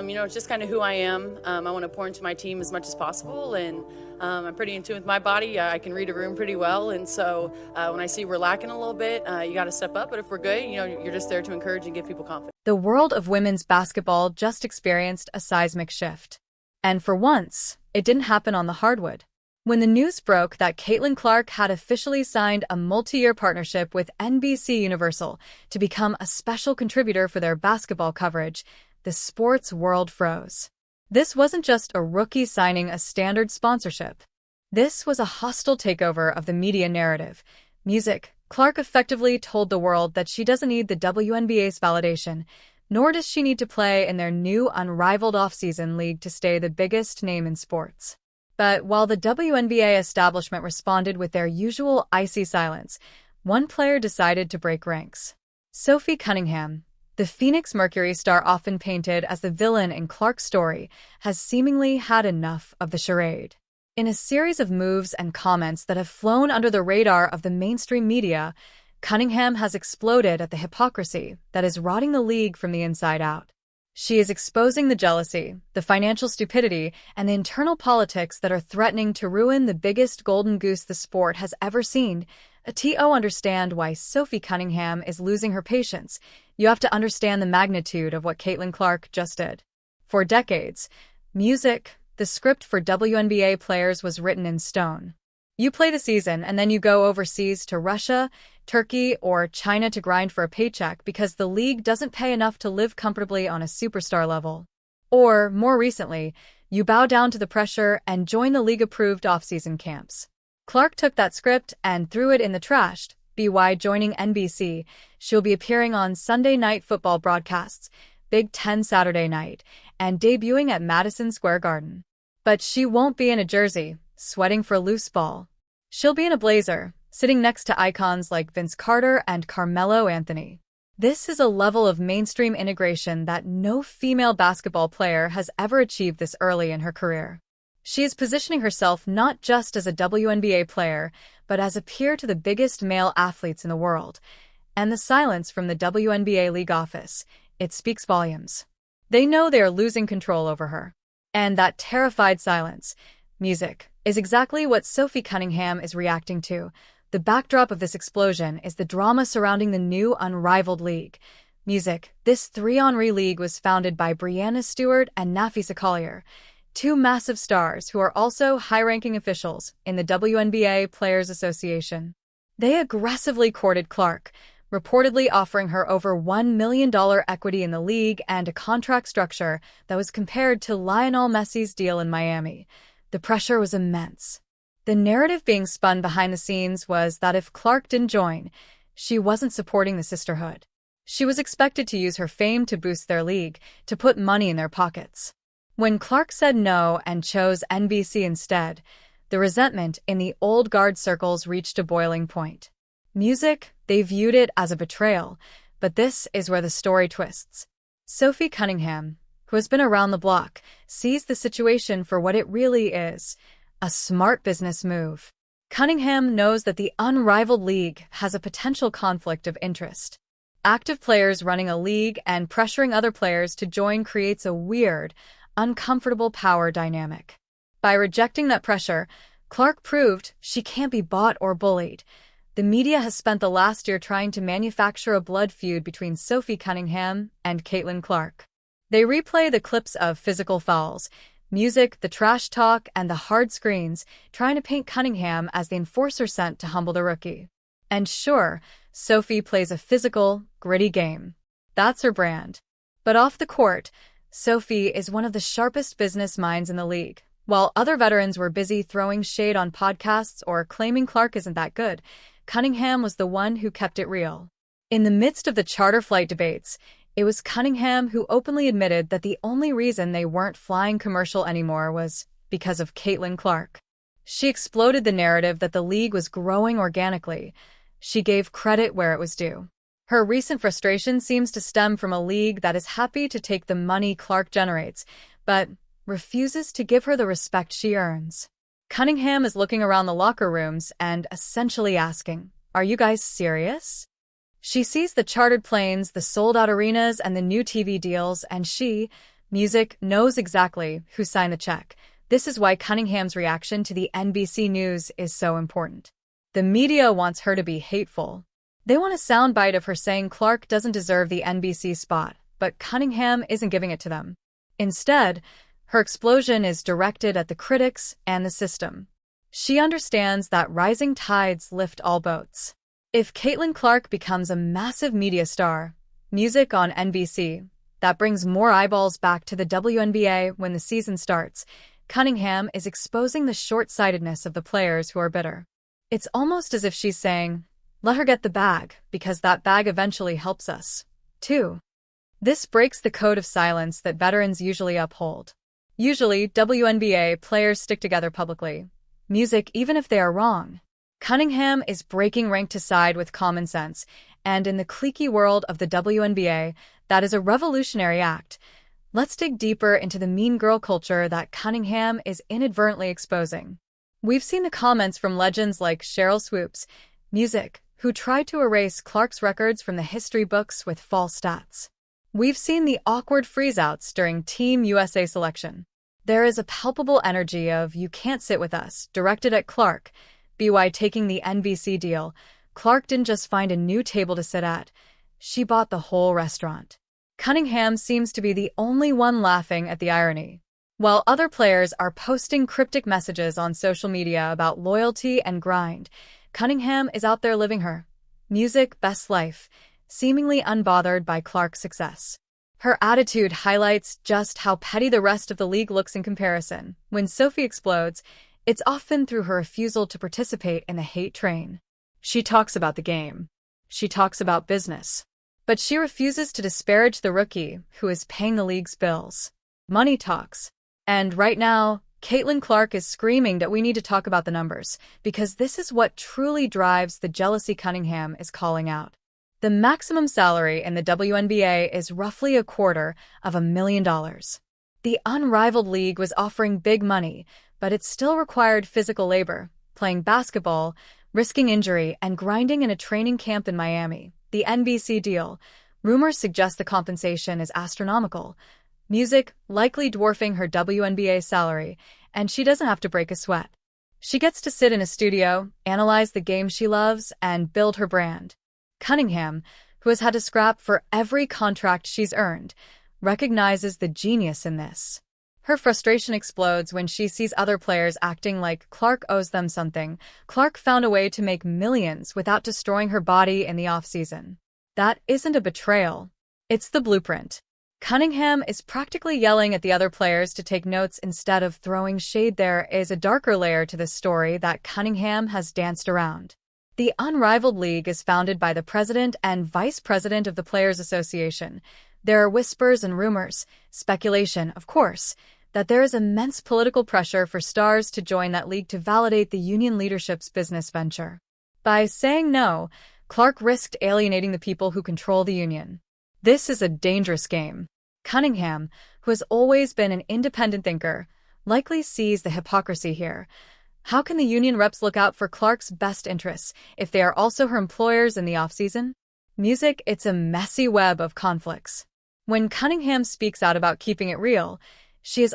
It's just kind of who I am. I want to pour into my team as much as possible, and I'm pretty in tune with my body. I can read a room pretty well, and so when I see we're lacking a little bit, you got to step up. But if we're good, you're just there to encourage and give people confidence. The world of women's basketball just experienced a seismic shift. And for once, it didn't happen on the hardwood. When the news broke that Caitlyn Clark had officially signed a multi-year partnership with NBC Universal to become a special contributor for their basketball coverage, the sports world froze. This wasn't just a rookie signing a standard sponsorship. This was a hostile takeover of the media narrative. Clark effectively told the world that she doesn't need the WNBA's validation, nor does she need to play in their new Unrivaled off-season league to stay the biggest name in sports. But while the WNBA establishment responded with their usual icy silence, one player decided to break ranks. Sophie Cunningham, the Phoenix Mercury star often painted as the villain in Clark's story, has seemingly had enough of the charade. In a series of moves and comments that have flown under the radar of the mainstream media, Cunningham has exploded at the hypocrisy that is rotting the league from the inside out. She is exposing the jealousy, the financial stupidity, and the internal politics that are threatening to ruin the biggest golden goose the sport has ever seen. To understand why Sophie Cunningham is losing her patience, you have to understand the magnitude of what Caitlyn Clark just did. For decades, the script for WNBA players was written in stone. You play the season and then you go overseas to Russia, Turkey, or China to grind for a paycheck because the league doesn't pay enough to live comfortably on a superstar level. Or, more recently, you bow down to the pressure and join the league-approved off-season camps. Clark took that script and threw it in the trash. By joining NBC, she'll be appearing on Sunday night football broadcasts, Big Ten Saturday night, and debuting at Madison Square Garden. But she won't be in a jersey, sweating for loose ball. She'll be in a blazer, sitting next to icons like Vince Carter and Carmelo Anthony. This is a level of mainstream integration that no female basketball player has ever achieved this early in her career. She is positioning herself not just as a WNBA player, but as a peer to the biggest male athletes in the world. And the silence from the WNBA league office, it speaks volumes. They know they are losing control over her. And that terrified silence, is exactly what Sophie Cunningham is reacting to. The backdrop of this explosion is the drama surrounding the new Unrivaled league. This 3-on-3 league was founded by Breanna Stewart and Nafisa Collier, two massive stars who are also high-ranking officials in the WNBA Players Association. They aggressively courted Clark, reportedly offering her over $1 million equity in the league and a contract structure that was compared to Lionel Messi's deal in Miami. The pressure was immense. The narrative being spun behind the scenes was that if Clark didn't join, she wasn't supporting the sisterhood. She was expected to use her fame to boost their league, to put money in their pockets. When Clark said no and chose NBC instead, the resentment in the old guard circles reached a boiling point. They viewed it as a betrayal, but this is where the story twists. Sophie Cunningham, who has been around the block, sees the situation for what it really is, a smart business move. Cunningham knows that the Unrivaled league has a potential conflict of interest. Active players running a league and pressuring other players to join creates a weird, uncomfortable power dynamic. By rejecting that pressure, Clark proved she can't be bought or bullied. The media has spent the last year trying to manufacture a blood feud between Sophie Cunningham and Caitlyn Clark. They replay the clips of physical fouls, the trash talk, and the hard screens, trying to paint Cunningham as the enforcer sent to humble the rookie. And sure, Sophie plays a physical, gritty game. That's her brand. But off the court, Sophie is one of the sharpest business minds in the league. While other veterans were busy throwing shade on podcasts or claiming Clark isn't that good, Cunningham was the one who kept it real. In the midst of the charter flight debates, it was Cunningham who openly admitted that the only reason they weren't flying commercial anymore was because of Caitlyn Clark. She exploded the narrative that the league was growing organically. She gave credit where it was due. Her recent frustration seems to stem from a league that is happy to take the money Clark generates, but refuses to give her the respect she earns. Cunningham is looking around the locker rooms and essentially asking, "Are you guys serious?" She sees the chartered planes, the sold-out arenas, and the new TV deals, and she, Music knows exactly who signed the check. This is why Cunningham's reaction to the NBC News is so important. The media wants her to be hateful. They want a soundbite of her saying Clark doesn't deserve the NBC spot, but Cunningham isn't giving it to them. Instead, her explosion is directed at the critics and the system. She understands that rising tides lift all boats. If Caitlyn Clark becomes a massive media star, music on NBC, that brings more eyeballs back to the WNBA when the season starts, Cunningham is exposing the short-sightedness of the players who are bitter. It's almost as if she's saying, let her get the bag, because that bag eventually helps us, too. This breaks the code of silence that veterans usually uphold. Usually, WNBA players stick together publicly. Music, even if they are wrong. Cunningham is breaking rank to side with common sense, and in the cliquey world of the WNBA, that is a revolutionary act. Let's dig deeper into the mean girl culture that Cunningham is inadvertently exposing. We've seen the comments from legends like Sheryl Swoopes, Music, who tried to erase Clark's records from the history books with false stats. We've seen the awkward freeze-outs during Team USA selection. There is a palpable energy of "you can't sit with us" directed at Clark. By taking the NBC deal, Clark didn't just find a new table to sit at, she bought the whole restaurant. Cunningham seems to be the only one laughing at the irony. While other players are posting cryptic messages on social media about loyalty and grind, Cunningham is out there living her music best life, seemingly unbothered by Clark's success. Her attitude highlights just how petty the rest of the league looks in comparison. When Sophie explodes, it's often through her refusal to participate in the hate train. She talks about the game. She talks about business. But she refuses to disparage the rookie who is paying the league's bills. Money talks. And right now, Caitlyn Clark is screaming that we need to talk about the numbers, because this is what truly drives the jealousy Cunningham is calling out. The maximum salary in the WNBA is roughly $250,000. The Unrivaled league was offering big money, but it still required physical labor, playing basketball, risking injury, and grinding in a training camp in Miami. The NBC deal, rumors suggest the compensation is astronomical. Music likely dwarfing her WNBA salary, and she doesn't have to break a sweat. She gets to sit in a studio, analyze the game she loves, and build her brand. Cunningham, who has had to scrap for every contract she's earned, recognizes the genius in this. Her frustration explodes when she sees other players acting like Clark owes them something. Clark found a way to make millions without destroying her body in the offseason. That isn't a betrayal. It's the blueprint. Cunningham is practically yelling at the other players to take notes instead of throwing shade. There is a darker layer to this story that Cunningham has danced around. The Unrivaled League is founded by the president and vice president of the Players Association. There are whispers and rumors, speculation, of course, that there is immense political pressure for stars to join that league to validate the union leadership's business venture. By saying no, Clark risked alienating the people who control the union. This is a dangerous game. Cunningham, who has always been an independent thinker, likely sees the hypocrisy here. How can the union reps look out for Clark's best interests if they are also her employers in the offseason? Music, it's a messy web of conflicts. When Cunningham speaks out about keeping it real, she is